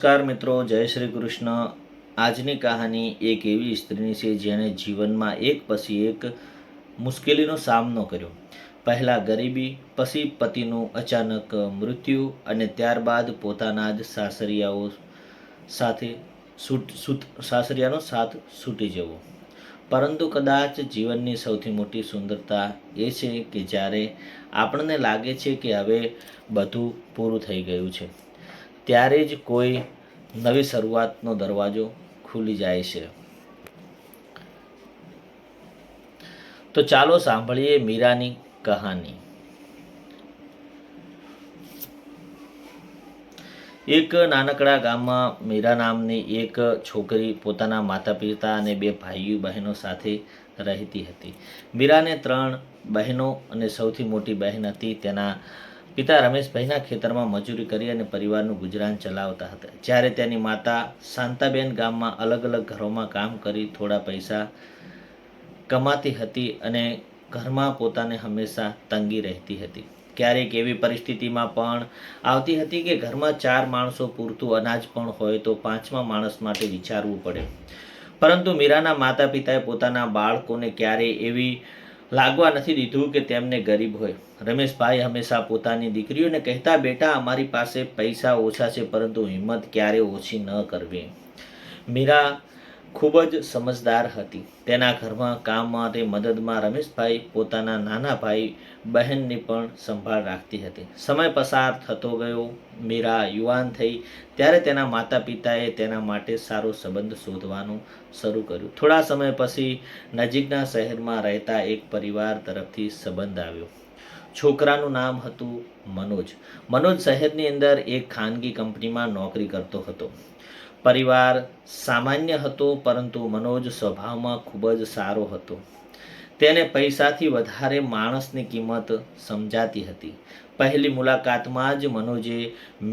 નમસ્કાર મિત્રો, જય શ્રી કૃષ્ણ. આજની કહાની એક એવી સ્ત્રીની છે જેણે જીવનમાં એક પછી એક મુશ્કેલીનો સામનો કર્યો. પહેલાં ગરીબી, પછી પતિનું અચાનક મૃત્યુ અને ત્યારબાદ પોતાના જ સાસરિયાનો સાથ છૂટી જવો. પરંતુ કદાચ જીવનની સૌથી મોટી સુંદરતા એ છે કે જ્યારે આપણને લાગે છે કે હવે બધું પૂરું થઈ ગયું છે, ત્યારે જ કોઈ નવી શરૂઆતનો દરવાજો ખુલી જાય છે. તો ચાલો સાંભળીએ મીરાની કહાની. એક નાનકડા ગામમાં મીરા નામની એક છોકરી પોતાના માતા પિતા અને 2 ભાઈઓ બહેનો સાથે રહેતી હતી. મીરાને 3 બહેનો અને સૌથી મોટી બહેન હતી. તેના પિતા રમેશભાઈના ખેતરમાં મજૂરી કરી અને પરિવારનું ગુજરાન ચલાવતા હતા, જ્યારે તેની માતા શાંતાબેન ગામમાં અલગ અલગ ઘરોમાં કામ કરી થોડા પૈસા કમાતી હતી અને ઘરમાં પોતાને હંમેશા તંગી રહેતી હતી. ક્યારેક એવી પરિસ્થિતિમાં પણ આવતી હતી કે ઘરમાં 4 માણસો પૂરતું અનાજ પણ હોય તો 5મા માણસ માટે વિચારવું પડે. પરંતુ મીરાના માતા પિતાએ પોતાના બાળકોને ક્યારેય એવી લાગવા નથી દીધું કે તેમને ગરીબ હોય. રમેશભાઈ હંમેશા પોતાની દીકરીઓને કહેતા, બેટા, અમારી પાસે પૈસા ઓછા છે, પરંતુ હિંમત ક્યારેય ઓછી ન કરવી. મીરા ખૂબ જ સમજદાર હતી. તેના ઘરમાં કામ માટે મદદમાં રમેશભાઈ પોતાના નાના ભાઈ બહેનની પણ સંભાળ રાખતી હતી. સમય પસાર થતો ગયો. મીરા યુવાન થઈ ત્યારે તેના માતા પિતાએ તેના માટે સારો સંબંધ શોધવાનું શરૂ કર્યું. થોડા સમય પછી નજીકના શહેરમાં રહેતા એક પરિવાર તરફથી સંબંધ આવ્યો. છોકરાનું નામ હતું મનોજ. મનોજ શહેરની અંદર એક ખાનગી કંપનીમાં નોકરી કરતો હતો. પરિવાર સામાન્ય હતો, પરંતુ મનોજ સ્વભાવમાં ખૂબ જ સારો હતો. તેને પૈસાથી વધારે માણસની કિંમત સમજાતી હતી. પહેલી મુલાકાતમાં જ મનોજે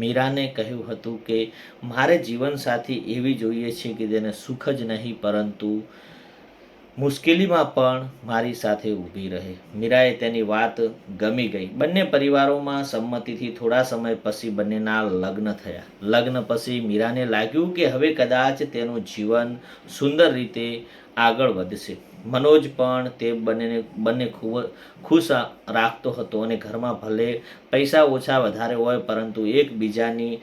મીરાને કહ્યું હતું કે મારે જીવનસાથી એવી જોઈએ છે કે જેને સુખ જ નહીં પરંતુ મુશ્કેલીમાં પણ મારી સાથે ઊભી રહે. મીરાએ તેની વાત ગમી ગઈ. બંને પરિવારોમાં સંમતિથી થોડા સમય પછી બંનેના લગ્ન થયા. લગ્ન પછી મીરાને લાગ્યું કે હવે કદાચ તેનું જીવન સુંદર રીતે આગળ વધશે. મનોજ પણ તે બંને ખૂબ ખુશ રાખતો હતો અને ઘરમાં ભલે પૈસા ઓછા વધારે હોય, પરંતુ એકબીજાની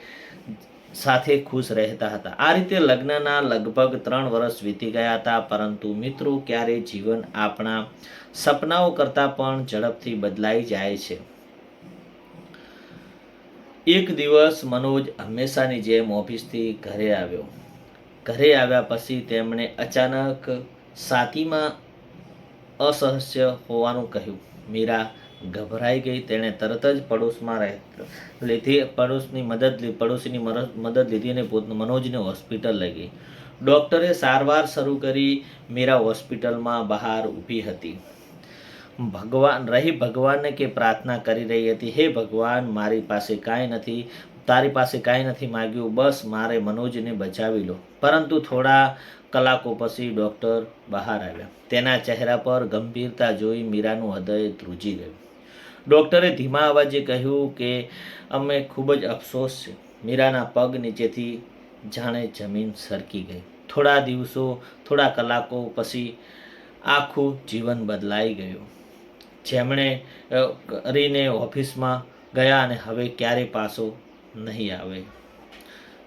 સાથે ખુશ રહેતા હતા. આ રીતે લગ્નના લગભગ 3 વર્ષ વીતી ગયા હતા. પરંતુ મિત્રો, ક્યારે જીવન આપણા સપનાઓ કરતાં પણ ઝડપથી બદલાઈ જાય છે. એક દિવસ મનોજ હંમેશાની જેમ ઓફિસથી ઘરે આવ્યો. ઘરે આવ્યા પછી તેમણે અચાનક છાતીમાં અસહ્ય હોવાનું કહ્યું. મીરા ગભરાઈ ગઈ. તેણે તરત જ પડોશીની મદદ લીધી અને મનોજને હોસ્પિટલ લઈ ગઈ. ડૉક્ટરે સારવાર શરૂ કરી. મીરા હોસ્પિટલમાં બહાર ઊભી હતી. ભગવાનને કે પ્રાર્થના કરી રહી હતી, હે ભગવાન, તારી પાસે કાંઈ નથી માગ્યું, બસ મારે મનોજને બચાવી લો. પરંતુ થોડા કલાકો પછી ડૉક્ટર બહાર આવ્યા. તેના ચહેરા પર ગંભીરતા જોઈ મીરાનું હૃદય ધ્રુજી ગયું. ડૉક્ટરે ધીમા અવાજે કહ્યું કે અમે ખૂબ જ અફસોસ છે. મીરાના પગ નીચેથી જાણે જમીન સરકી ગઈ. થોડા કલાકો પછી આખું જીવન બદલાઈ ગયું. જેમણે કરીને ઓફિસમાં ગયા અને હવે ક્યારેય પાછો નહીં આવે.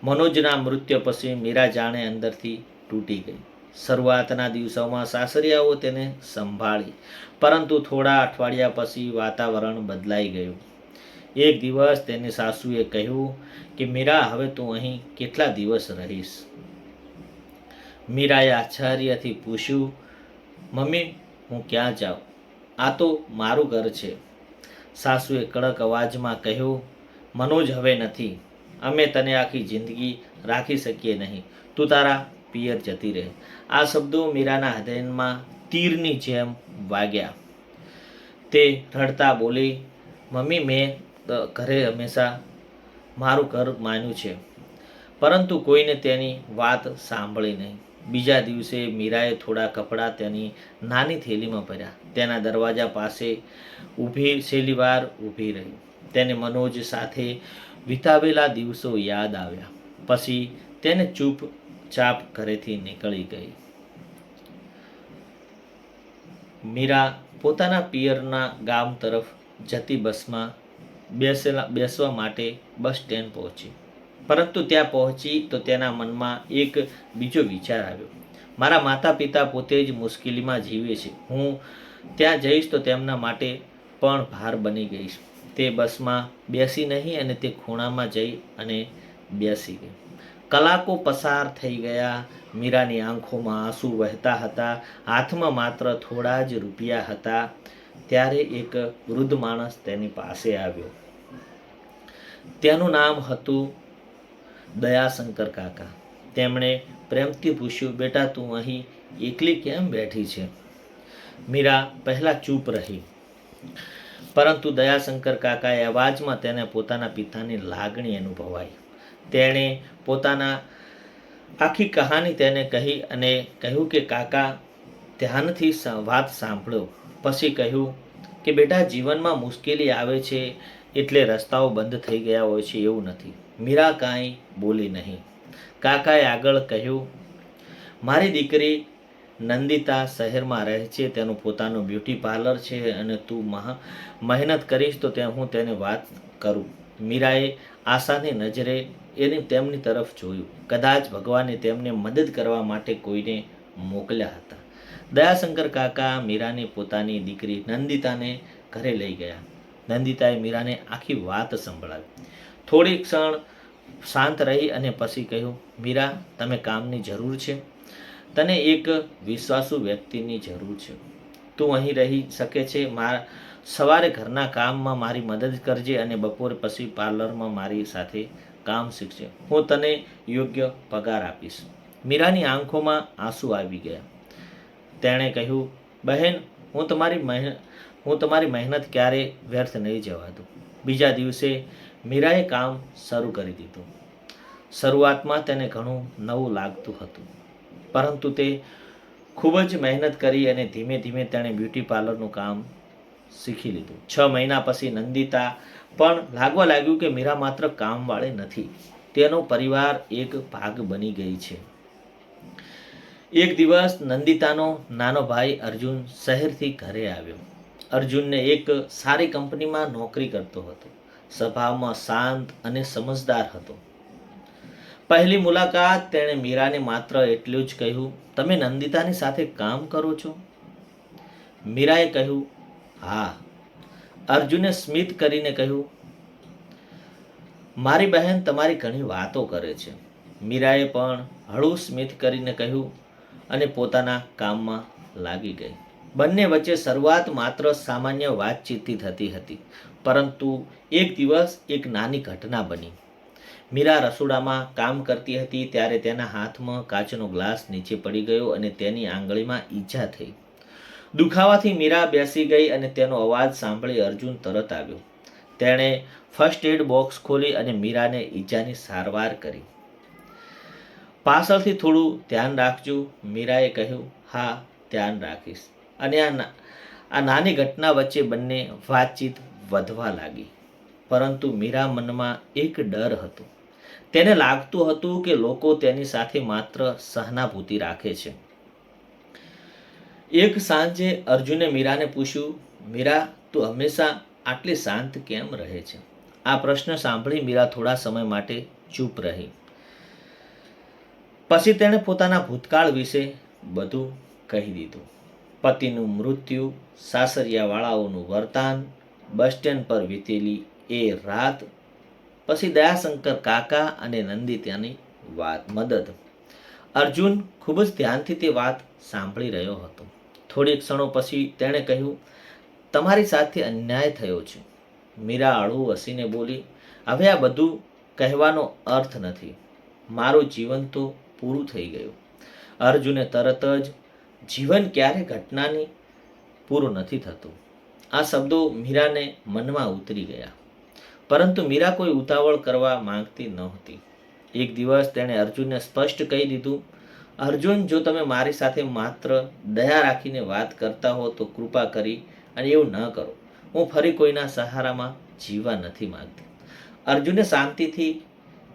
મનોજના મૃત્યુ પછી મીરા જાણે અંદરથી તૂટી ગઈ. શરૂઆતના દિવસોમાં સાસરિયાઓ તેને સંભાળી, પરંતુ થોડા અઠવાડિયા પછી વાતાવરણ બદલાઈ ગયું. એક દિવસ તેની સાસુએ કહ્યું કે મીરા, હવે તું અહીં કેટલા દિવસ રહીશ? મીરાએ આશ્ચર્યથી પૂછ્યું, મમ્મી, હું ક્યાં જાઉં? આ તો મારું ઘર છે. સાસુએ કડક અવાજમાં કહ્યું, મનોજ હવે નથી. અમે તને આખી જિંદગી રાખી શકીએ નહીં. તું તારા પિયર જતી રહે. આ શબ્દો મીરાના હૃદયમાં તીરની જેમ વાગ્યા. તે રડતા બોલી, મમ્મી, મેં ઘરે હંમેશા મારું ઘર માન્યું છે, પરંતુ કોઈને તેની વાત સાંભળી નહીં. બીજા દિવસે મીરાએ થોડા કપડાં તેની નાની થેલીમાં ભર્યા. તેના દરવાજા પાસે છેલ્લી વાર ઊભી રહી. તેને મનોજ સાથે વિતાવેલા દિવસો યાદ આવ્યા. પછી તેને ચૂપચાપ ઘરેથી નીકળી ગઈ. મીરા પોતાના પિયરના ગામ તરફ જતી બસમાં બેસવા માટે બસ સ્ટેન્ડ પહોંચી. પરંતુ ત્યાં પહોંચી તો તેના મનમાં એક બીજો વિચાર આવ્યો. મારા માતા પિતા પોતે જ મુશ્કેલીમાં જીવે છે, હું ત્યાં જઈશ તો તેમના માટે પણ ભાર બની ગઈશ. તે બસમાં બેસી નહીં અને તે ખૂણામાં જઈ અને બેસી ગઈ. કલાકો પસાર થઈ ગયા. મીરાની આંખોમાં આંસુ વહેતા હતા. હાથમાં માત્ર થોડા જ રૂપિયા હતા. ત્યારે એક વૃદ્ધ માણસ તેની પાસે આવ્યો. તેનું નામ હતું દયાશંકર કાકા. તેમણે પ્રેમથી પૂછ્યું, બેટા તું અહીં એકલી કેમ બેઠી છે? મીરા પહેલાં ચૂપ રહી, પરંતુ દયાશંકર કાકાએ અવાજમાં તેને પોતાના પિતાની લાગણી અનુભવાઈ. તેણે પોતાના આખી કહાની તેને કહી અને કહ્યું કે કાકા ધ્યાનથી વાત સાંભળો. પછી કહ્યું કે બેટા, જીવનમાં મુશ્કેલી આવે છે એટલે રસ્તાઓ બંધ થઈ ગયા હોય છે એવું નથી. મીરા કાંઈ બોલી નહીં. કાકાએ આગળ કહ્યું, મારી દીકરી નંદિતા શહેરમાં રહે છે, તેનું પોતાનું બ્યુટી પાર્લર છે અને તું મહેનત કરીશ તો હું તેને વાત કરું. મીરાએ આશાની નજરે તેમની તરફ જોયું. કદાચ ભગવાને તેમને મદદ કરવા માટે કોઈને મોકલ્યા હતા. દયાશંકર કાકા મીરાને પોતાની દીકરી નંદિતાને ઘરે લઈ ગયા. નંદિતાએ મીરાને આખી વાત સંભળાવી. થોડી ક્ષણ શાંત રહી અને પછી કહ્યું, મીરા, તમે કામની જરૂર છે? તને એક વિશ્વાસુ વ્યક્તિની જરૂર છે. તું અહીં રહી શકે છે. સવારે ઘરના કામમાં મારી મદદ કરજે અને બપોર પછી પાર્લરમાં મારી સાથે કામ શીખશે. હું તને યોગ્ય પગાર આપીશ. મીરાની આંખોમાં આંસુ આવી ગયા. તેણે કહ્યું, બહેન, હું તમારી મહેનત ક્યારેય વ્યર્થ નહીં જવા દઉં. બીજા દિવસે મીરાએ કામ શરૂ કરી દીધું. શરૂઆતમાં તેને ઘણું નવું લાગતું હતું, પરંતુ તે ખૂબ જ મહેનત કરી અને ધીમે ધીમે તેણે બ્યુટી પાર્લરનું કામ શીખી લીધું. 6 મહિના પછી નંદિતા પણ લાગવા લાગ્યું કે મીરા માત્ર કામવાળી નથી, તેનો પરિવાર એક ભાગ બની ગઈ છે. એક દિવસ નંદિતાનો નાનો ભાઈ અર્જુન શહેરથી ઘરે આવ્યો. અર્જુનને એક સારી કંપનીમાં નોકરી કરતો હતો. સ્વભાવમાં શાંત અને સમજદાર હતો. પહેલી મુલાકાત તેણે મીરાને માત્ર એટલું જ કહ્યું, તમે નંદિતાની સાથે કામ કરો છો? મીરાએ કહ્યું, હા. અર્જુને સ્મિત કરીને કહ્યું, મારી બહેન તમારી ઘણી વાતો કરે છે. મીરાએ પણ હળવું સ્મિત કરીને કહ્યું અને પોતાના કામમાં લાગી ગઈ. બંને વચ્ચે શરૂઆત માત્ર સામાન્ય વાતચીતથી થતી હતી, પરંતુ એક દિવસ એક નાની ઘટના બની. મીરા રસોડામાં કામ કરતી હતી ત્યારે તેના હાથમાં કાચનો ગ્લાસ નીચે પડી ગયો અને તેની આંગળીમાં ઈજા થઈ. દુખાવાથી મીરા બેસી ગઈ અને તેનો અવાજ સાંભળી અર્જુન તરત આવ્યો. તેણે ફર્સ્ટ એડ બોક્સ ખોલી અને મીરાને ઈજાની સારવાર કરી. પાછળથી થોડું ધ્યાન રાખજો, મીરાએ કહ્યું. હા, ધ્યાન રાખીશ. અને આ નાની ઘટના વચ્ચે બંને વાતચીત વધવા લાગી. પરંતુ મીરા મનમાં એક ડર હતો. તેને લાગતું હતું કે લોકો તેની સાથે માત્ર સહાનુભૂતિ રાખે છે. એક સાંજે અર્જુને મીરાને પૂછ્યું, મીરા, તું હંમેશા આટલી શાંત કેમ રહે છે? આ પ્રશ્ન સાંભળી મીરા થોડા સમય માટે ચૂપ રહી. પછી તેણે પોતાના ભૂતકાળ વિશે બધું કહી દીધું. પતિનું મૃત્યુ, સાસરિયાવાળાઓનું વર્તન, બસ સ્ટેન્ડ પર વીતેલી એ રાત, પછી દયાશંકર કાકા અને નંદિતાની મદદ. અર્જુન ખૂબ જ ધ્યાનથી તે વાત સાંભળી રહ્યો હતો. થોડી ક્ષણો પછી તેણે કહ્યું, તમારી સાથે અન્યાય થયો છે. મીરા હળવું હસીને બોલી, હવે આ બધું કહેવાનો અર્થ નથી. મારું જીવન તો પૂરું થઈ ગયું. અર્જુને તરત જ, જીવન ક્યારે ઘટનાની પૂરું નથી થતું. આ શબ્દો મીરાને મનમાં ઉતરી ગયા. પરંતુ મીરા કોઈ ઉતાવળ કરવા માંગતી નહોતી. એક દિવસ તેણે અર્જુનને સ્પષ્ટ કહી દીધું, અર્જુન, જો તમે મારી સાથે માત્ર દયા રાખીને વાત કરતા હો તો કૃપા કરી અને એવું ન કરો. હું ફરી કોઈના સહારામાં જીવવા નથી માંગતી. અર્જુને શાંતિથી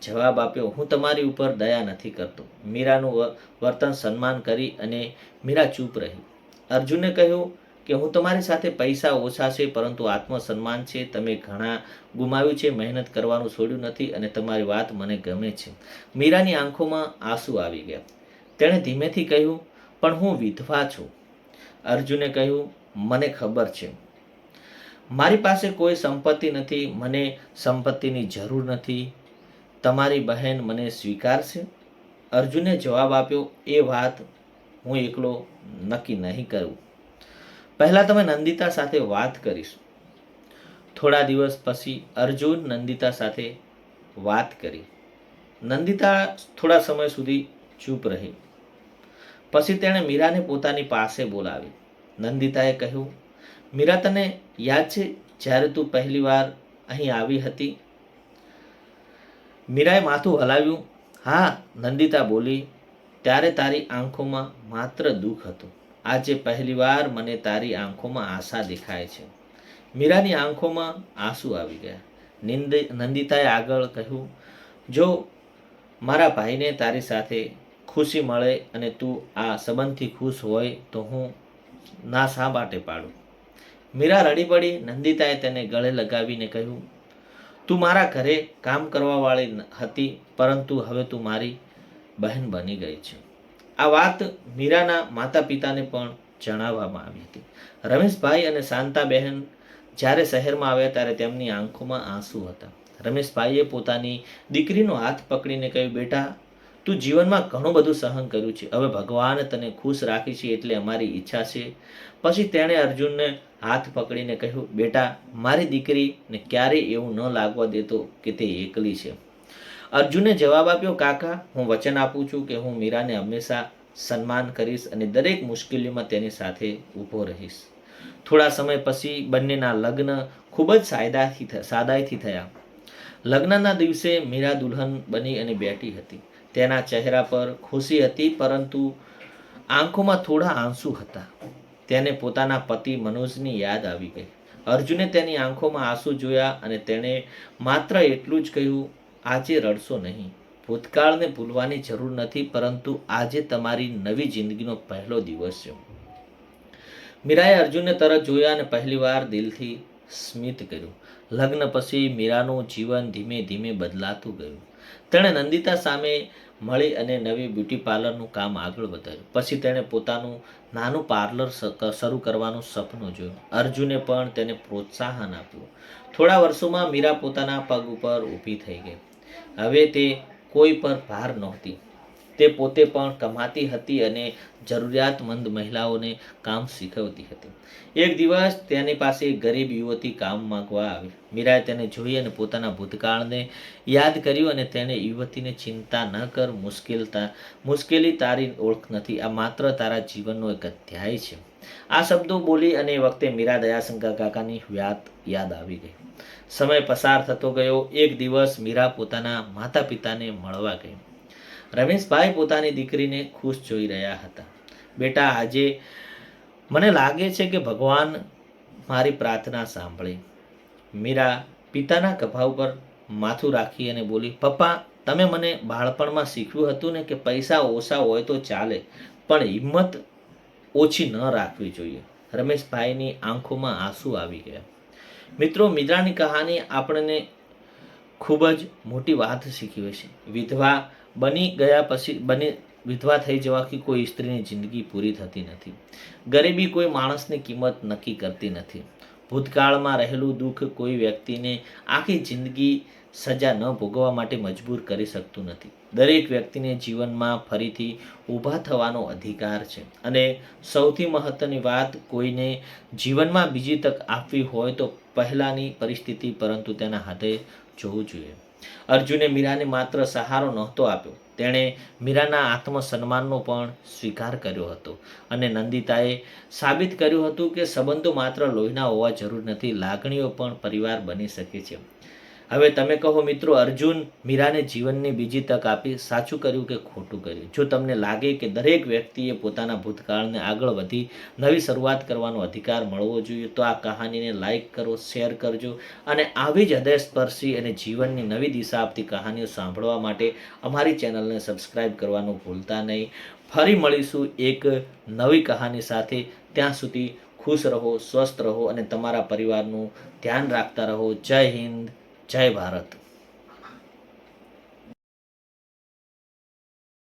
જવાબ આપ્યો, હું તમારી ઉપર દયા નથી કરતો. મીરાનું વર્તન સન્માન કરી અને મીરા ચૂપ રહી. અર્જુને કહ્યું કે હું તમારી સાથે પૈસા ઓછા છે પરંતુ આત્મસન્માન છે. તમે ઘણા ગુમાવ્યું છે, મહેનત કરવાનું છોડ્યું નથી અને તમારી વાત મને ગમે છે. મીરાની આંખોમાં આંસુ આવી ગયા. તેણે ધીમેથી કહ્યું, પણ હું વિધવા છું. અર્જુને કહ્યું, મને ખબર છે. મારી પાસે કોઈ સંપત્તિ નથી. મને સંપત્તિની જરૂર નથી. તમારી બહેન મને સ્વીકારશે? અર્જુને જવાબ આપ્યો, એ વાત હું એકલો નક્કી નહીં કરું. પહેલાં તમે નંદિતા સાથે વાત કરીશ. થોડા દિવસ પછી અર્જુન નંદિતા સાથે વાત કરી. નંદિતા થોડા સમય સુધી ચૂપ રહી. પછી તેણે મીરાને પોતાની પાસે બોલાવી. નંદિતાએ કહ્યું, મીરા, તને યાદ છે જ્યારે તું પહેલી વાર અહીં આવી હતી? મીરાએ માથું હલાવ્યું. હા, નંદિતા બોલી, ત્યારે તારી આંખોમાં માત્ર દુઃખ હતું. આજે પહેલીવાર મને તારી આંખોમાં આશા દેખાય છે. મીરાની આંખોમાં આંસુ આવી ગયા. નંદિતાએ આગળ કહ્યું, જો મારા ભાઈને તારી સાથે ખુશી મળે અને તું આ સંબંધથી ખુશ હોય તો હું ના શા માટે પાડું? મીરા રડી પડી. નંદિતાએ તેને ગળે લગાવીને કહ્યું, તું મારા ઘરે કામ કરવાવાળી હતી પરંતુ હવે તું મારી બહેન બની ગઈ છે. આ વાત મીરાના માતા પિતાને પણ જણાવવામાં આવી હતી. રમેશભાઈ અને શાંતાબહેન જ્યારે શહેરમાં આવ્યા ત્યારે તેમની આંખોમાં આંસુ હતા. રમેશભાઈએ પોતાની દીકરીનો હાથ પકડીને કહ્યું, બેટા, તું જીવનમાં ઘણું બધું સહન કર્યું છે. હવે ભગવાન તને ખુશ રાખી છે એટલે અમારી ઈચ્છા છે. પછી તેણે અર્જુનને હાથ પકડીને કહ્યું, બેટા, મારી દીકરીને ક્યારેય એવું ન લાગવા દેતો કે તે એકલી છે. અર્જુને જવાબ આપ્યો, કાકા, હું વચન આપું છું કે હું મીરાને હંમેશા સન્માન કરીશ અને દરેક મુશ્કેલીમાં તેની સાથે ઊભો રહીશ. થોડા સમય પછી બંનેના લગ્ન ખૂબ જ સાદાઈથી થયા. લગ્નના દિવસે મીરા દુલ્હન બની અને બેઠી હતી. તેના ચહેરા પર ખુશી હતી પરંતુ આંખોમાં થોડા આંસુ હતા. તેને પોતાના પતિ મનોજની યાદ આવી ગઈ. અર્જુને તેની આંખોમાં આંસુ જોયા અને તેણે માત્ર એટલું જ કહ્યું, આજે રડશો નહીં. ભૂતકાળને ભૂલવાની જરૂર નથી પરંતુ આજે તમારી નવી જિંદગીનો પહેલો દિવસ છે. મીરાએ અર્જુનને તરત જોયા અને પહેલીવાર દિલથી સ્મિત કર્યું. લગ્ન પછી મીરાનું જીવન ધીમે ધીમે બદલાતું ગયું. તેણે નંદિતા સામે મળી અને નવી બ્યુટી પાર્લરનું કામ આગળ વધાર્યું. પછી તેણે પોતાનું નાનું પાર્લર શરૂ કરવાનું સપનું જોયું. અર્જુને પણ તેને પ્રોત્સાહન આપ્યું. થોડા વર્ષોમાં મીરા પોતાના પગ ઉપર ઊભી થઈ ગઈ. હવે તે કોઈ પર ભાર નહોતી. તે પોતે પણ કમાતી હતી અને જરૂરિયાતમંદ મહિલાઓને કામ શીખવતી હતી. એક દિવસ તેની પાસે એક ગરીબ યુવતી કામ માંગવા આવી. મીરાએ તેને જોઈ અને પોતાના ભૂતકાળને યાદ કર્યું અને તેણે યુવતીને, ચિંતા ન કર, મુશ્કેલી તારી ઓળખ નથી, આ માત્ર તારા જીવનનો એક અધ્યાય છે. આ શબ્દો બોલી અને એ વખતે મીરા દયાશંકર કાકાની વાત યાદ આવી ગઈ. સમય પસાર થતો ગયો. એક દિવસ મીરા પોતાના માતા પિતાને મળવા ગઈ. રમેશભાઈ પોતાની દીકરીને ખુશ જોઈ રહ્યા હતા. બેટા, આજે મને લાગે છે કે ભગવાન મારી પ્રાર્થના સાંભળી. મીરા પિતાના ખભા ઉપર માથું રાખી અને બોલી, પપ્પા, તમે મને બાળપણમાં શીખવ્યું હતું ને કે પૈસા ઓછા હોય તો ચાલે પણ હિંમત ઓછી ન રાખવી જોઈએ. રમેશભાઈની આંખોમાં આંસુ આવી ગયા. મિત્રો, મીરાની કહાની આપણને ખૂબ જ મોટી વાત શીખવે છે. વિધવા થઈ જવાથી કોઈ સ્ત્રીની જિંદગી પૂરી થતી નથી. ગરીબી કોઈ માણસની કિંમત નક્કી કરતી નથી. ભૂતકાળમાં રહેલું દુઃખ કોઈ વ્યક્તિને આખી જિંદગી સજા ન ભોગવવા માટે મજબૂર કરી શકતું નથી. દરેક વ્યક્તિને જીવનમાં ફરીથી ઊભા થવાનો અધિકાર છે અને સૌથી મહત્ત્વની વાત, કોઈને જીવનમાં બીજી તક આપવી હોય તો પહેલાંની પરિસ્થિતિ પરંતુ તેના હાથે જોવું જોઈએ. અર્જુને મીરાને માત્ર સહારો નહોતો આપ્યો, તેણે મીરાના આત્મસન્માનનો પણ સ્વીકાર કર્યો હતો. અને નંદિતાએ સાબિત કર્યું હતું કે સંબંધો માત્ર લોહીના હોવા જરૂર નથી, લાગણીઓ પણ પરિવાર બની શકે છે. હવે તમે કહો મિત્રો, અર્જુન મીરાને જીવનની બીજી તક આપી, સાચું કર્યું કે ખોટું કર્યું? જો તમને લાગે કે દરેક વ્યક્તિએ પોતાના ભૂતકાળને આગળ વધી નવી શરૂઆત કરવાનો અધિકાર મળવો જોઈએ, તો આ કહાનીને લાઈક કરો, શેર કરજો અને આવી જ હૃદયસ્પર્શી અને જીવનની નવી દિશા આપતી કહાનીઓ સાંભળવા માટે અમારી ચેનલને સબસ્ક્રાઈબ કરવાનું ભૂલતા નહીં. ફરી મળીશું એક નવી કહાની સાથે. ત્યાં સુધી ખુશ રહો, સ્વસ્થ રહો અને તમારા પરિવારનું ધ્યાન રાખતા રહો. જય હિન્દ, જય ભારત.